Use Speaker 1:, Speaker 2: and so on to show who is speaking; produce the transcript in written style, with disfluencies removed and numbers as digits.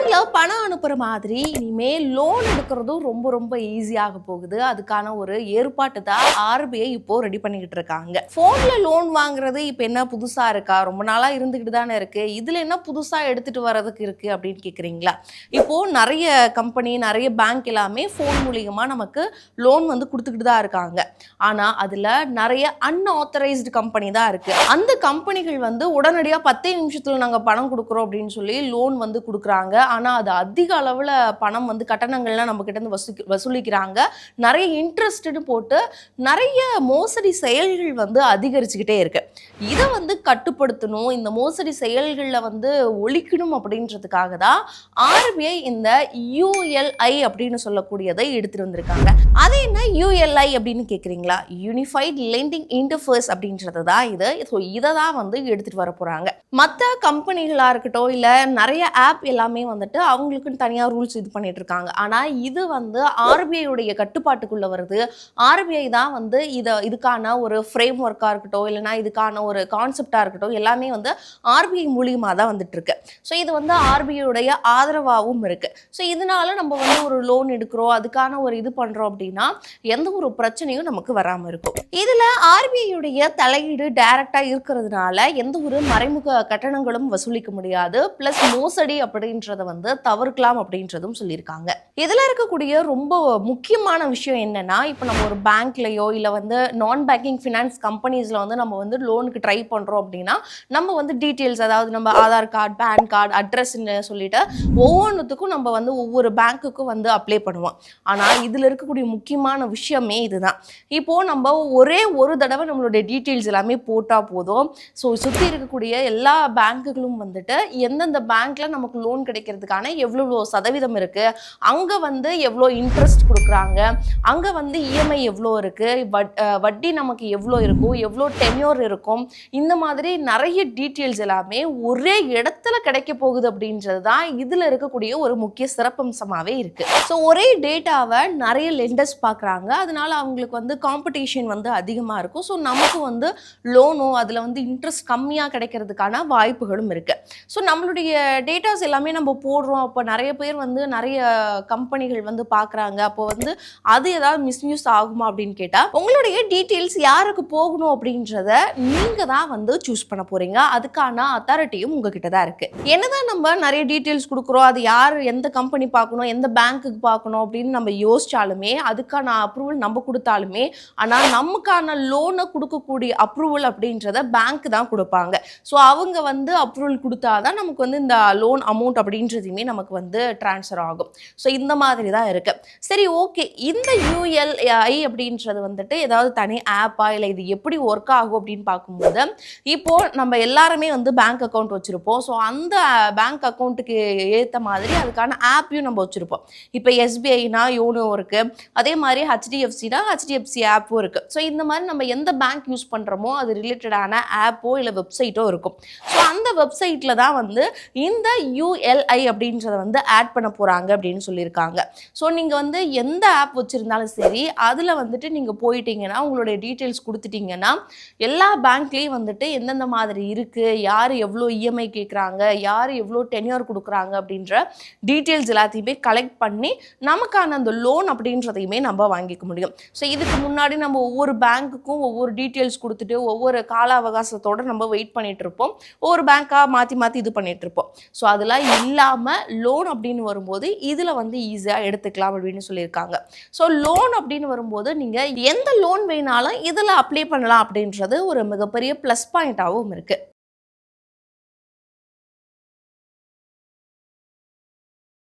Speaker 1: பேங்க்ல பணம் அனுப்புற மாதிரி இனிமே லோன் எடுக்கிறதும் ரொம்ப ரொம்ப ஈஸியாக போகுது. அதுக்கான ஒரு ஏற்பாட்டு தான் ஆர்பிஐ இப்போ ரெடி பண்ணிக்கிட்டு இருக்காங்க. போன்ல லோன் வாங்குறது இப்போ என்ன புதுசா இருக்கா? ரொம்ப நாளா இருந்துகிட்டு தானே இருக்கு. இதுல என்ன புதுசா எடுத்துட்டு வர்றதுக்கு இருக்கு அப்படின்னு கேக்குறீங்களா? இப்போ நிறைய கம்பெனி நிறைய பேங்க் எல்லாமே போன் மூலியமா நமக்கு லோன் வந்து கொடுத்துக்கிட்டு தான் இருக்காங்க. ஆனா அதுல நிறைய அன்ஆத்தரைஸ்டு கம்பெனி தான் இருக்கு. அந்த கம்பெனிகள் வந்து உடனடியா 10 நிமிஷத்துல நாங்க பணம் கொடுக்குறோம் அப்படின்னு சொல்லி லோன் வந்து கொடுக்குறாங்க. ஆனா அது அதிக அளவுல பணம் வந்து கட்டணங்கள்லாம் நம்ம கிட்ட இருந்து வசூலிக்கிறாங்க. நிறைய இன்ட்ரெஸ்ட்னு போட்டு நிறைய மோசடி செயல்கள் வந்து அதிகரிச்சுக்கிட்டே இருக்கு. இதை வந்து கட்டுப்படுத்தணும், இந்த மோசடி செயல்களில் வந்து ஒழிக்கணும் அப்படின்றதுக்காக தான் ஆர்பிஐ இந்த யூஎல்ஐ அப்படின்னு சொல்லக்கூடியதை எடுத்துட்டு வந்திருக்காங்க. அது என்ன யூஎல்ஐ அப்படின்னு கேட்குறீங்களா? யூனிஃபைட் லெண்டிங் இன்டர்ஃபேஸ் அப்படின்றது தான் இது. ஸோ இதை தான் வந்து எடுத்துட்டு வர போறாங்க. மற்ற கம்பெனிகளாக இருக்கட்டும் இல்லை நிறைய ஆப் எல்லாமே வந்துட்டு அவங்களுக்குன்னு தனியாக ரூல்ஸ் இது பண்ணிட்டு இருக்காங்க. ஆனால் இது வந்து ஆர்பிஐடைய கட்டுப்பாட்டுக்குள்ள வருது. ஆர்பிஐ தான் வந்து இதுக்கான ஒரு ஃப்ரேம் ஒர்க்காக இருக்கட்டும் இல்லைனா இதுக்கான ஒரு கான்செப்டாக இருக்கட்டும் எல்லாமே வந்து ஆர்பிஐ மூலியமாக தான் வந்துட்டு இருக்கு. ஸோ இது வந்து ஆர்பிஐடைய ஆதரவாகவும் இருக்கு. ஸோ இதனால நம்ம வந்து ஒரு லோன் எடுக்கிறோம், அதுக்கான ஒரு இது பண்றோம் அப்படின்னா எந்த ஒரு பிரச்சனையும் நமக்கு வராமல் இருக்கும். இதுல ஆர்பிஐடைய தலையீடு டைரக்டா இருக்கிறதுனால எந்த ஒரு மறைமுக கட்டணங்களும் வசூலிக்க முடியாது. பிளஸ் மோசடி அப்படின்றத வந்து தவிர்க்கலாம் அப்படின்றதும் சொல்லியிருக்காங்க. இதுல இருக்கக்கூடிய ரொம்ப முக்கியமான விஷயம் என்னன்னா, இப்போ நம்ம ஒரு பேங்க்லயோ இல்லை வந்து நான் பேங்கிங் ஃபினான்ஸ் கம்பெனிஸ்ல வந்து நம்ம வந்து லோனுக்கு ட்ரை பண்றோம் அப்படின்னா நம்ம வந்து டீட்டெயில்ஸ், அதாவது நம்ம ஆதார் கார்டு, பேன் கார்டு, அட்ரஸ்ன்னு சொல்லிட்டு ஒவ்வொன்றுத்துக்கும் நம்ம வந்து ஒவ்வொரு பேங்க்குக்கும் வந்து அப்ளை பண்ணுவோம். ஆனா இதுல இருக்கக்கூடிய முக்கியமான விஷயமே இதுதான். இப்போ நம்ம ஒரே ஒரு தடவை நம்மளுடைய டீட்டெயில்ஸ் எல்லாமே போட்டா போதும். ஸோ சுற்றி இருக்கக்கூடிய எல்லா பேங்க்குகளும் வந்துட்டு எந்தெந்த பேங்க்ல நமக்கு லோன் கிடைக்கிறதுக்கான எவ்வளோ சதவீதம் இருக்கு, அங்க வந்து எவ்வளோ இன்ட்ரெஸ்ட் கொடுக்குறாங்க, அங்க வந்து இஎம்ஐ எவ்வளோ இருக்கு, வட்டி நமக்கு எவ்வளோ இருக்கும், எவ்வளோ டென்யூர் இருக்கும், இந்த மாதிரி நிறைய டீட்டெயில்ஸ் எல்லாமே ஒரே இடத்துல கிடைக்க போகுது அப்படின்றது தான் இதுல இருக்கக்கூடிய ஒரு முக்கிய சிறப்பம்சமாவே இருக்கு. ஸோ ஒரே டேட்டாவை நிறைய லெண்டர்ஸ் பார்க்குறாங்க. அதனால அவங்களுக்கு வந்து காம்படிஷன் வந்து அதிகமாக இருக்கும். ஸோ நமக்கு வந்து லோனோ அதில் வந்து இன்ட்ரெஸ்ட் கம்மியாக கிடைக்கிறதுக்கான வாய்ப்புகளும் இருக்கு. ஸோ நம்மளுடைய டேட்டாஸ் எல்லாமே நம்ம போடுறோம். அப்போ நிறைய பேர் வந்து நிறைய கம்பெனிகள் வந்து பார்க்குறாங்க. அப்போ வந்து அது ஏதாவது மிஸ்யூஸ் ஆகுமா அப்படின்னு கேட்டால் உங்களுடைய டீட்டெயில்ஸ் யாருக்கு போகணும் அப்படின்றத நீங்க தான் வந்து சூஸ் பண்ண போறீங்க. அதுக்கான அத்தாரிட்டியும் உங்ககிட்ட தான் இருக்கு. என்னதான் நம்ம நிறைய டீட்டெயில்ஸ் கொடுக்குறோம், அது யார் எந்த கம்பெனி பார்க்கணும், எந்த பேங்க்குக்கு பார்க்கணும் அப்படின்னு நம்ம யோசிச்சாலுமே, அதுக்கான அப்ரூவல் நம்ம கொடுத்தாலுமே, ஆனால் நமக்கான லோனை கொடுக்கக்கூடிய அப்ரூவல் அப்படின்றத பேங்க் தான் கொடுப்பாங்க. ஸோ அவங்க வந்து அப்ரூவல் கொடுத்தாதான் நமக்கு வந்து இந்த லோன் அமௌண்ட் அப்படின்றதையுமே நமக்கு வந்து டிரான்ஸ்ஃபர் ஆகும். ஸோ இந்த மாதிரி தான் இருக்கு. சரி, ஓகே, இந்த யூஎல்ஐ அப்படின்றது வந்துட்டு ஏதாவது தனி ஆப்பா இல்லை இது எப்படி ஒர்க் ஆகும் அப்படின்னு பார்க்கும்போது, இப்போ நம்ம எல்லாருமே வந்து பேங்க் அக்கௌண்ட் வச்சிருப்போம். ஸோ அந்த பேங்க் அக்கௌண்ட்டுக்கு ஏற்ற மாதிரி அதுக்கான ஆப்பையும் நம்ம வச்சிருப்போம். இப்போ எஸ்பிஐனா யோனோ இருக்கு, அதே மாதிரி ஹெச்டிஎஃப்சினா ஹெச்டிஎஃப்சி ஆப்பும் இருக்கு. ஸோ இந்த மாதிரி நம்ம எந்த பேங்க் யூஸ் பண்றோமோ அது ரிலேட்டடான ஆப்போ இல்லை வெப்சைட்டோ இருக்கும். ஸோ அந்த வெப்சைட்ல தான் வந்து இந்த யூஎல்ஐ அப்படின்றத வந்து ஆட் பண்ண போறாங்க அப்படின்னு சொல்லியிருக்காங்க. ஸோ நீங்க வந்து எந்த ஆப் வச்சிருந்தாலும் சரி, அதுல வந்துட்டு நீங்க போயிட்டீங்கன்னா உங்களுடைய டீட்டெயில்ஸ் கொடுத்துட்டீங்கன்னா எல்லா பேங்க்லேயும் வந்துட்டு எந்தெந்த மாதிரி இருக்கு, யார் எவ்வளோ இஎம்ஐ கேட்குறாங்க, யார் எவ்வளோ டென்யூர் கொடுக்குறாங்க அப்படின்ற டீட்டெயில்ஸ் எல்லாத்தையுமே கலெக்ட் பண்ணி நமக்கான அந்த லோன் அப்படின்றதையுமே நம்ம வாங்கிக்க முடியும். ஸோ இதுக்கு முன்னாடி நம்ம ஒவ்வொரு பேங்க்குக்கும் ஒவ்வொரு டீட்டெயில்ஸ் கொடுத்துட்டு ஒவ்வொரு கால அவகாசத்தோடு நம்ம வெயிட் பண்ணிட்டு இருப்போம். ஒவ்வொரு பேங்காக மாற்றி மாற்றி இது பண்ணிட்டு இருப்போம். ஸோ அதெல்லாம் இல்லாமல் லோன் அப்படின்னு வரும்போது இதில் வந்து ஈஸியாக எடுத்துக்கலாம் அப்படின்னு சொல்லியிருக்காங்க. ஸோ லோன் அப்படின்னு வரும்போது நீங்கள் எந்த லோன் வேணாலும் இதில் அப்ளை பண்ணலாம் அப்படின்றது ஒரு மிகப்பெரிய ப்ளஸ் பாயிண்டாகவும் இருக்குது.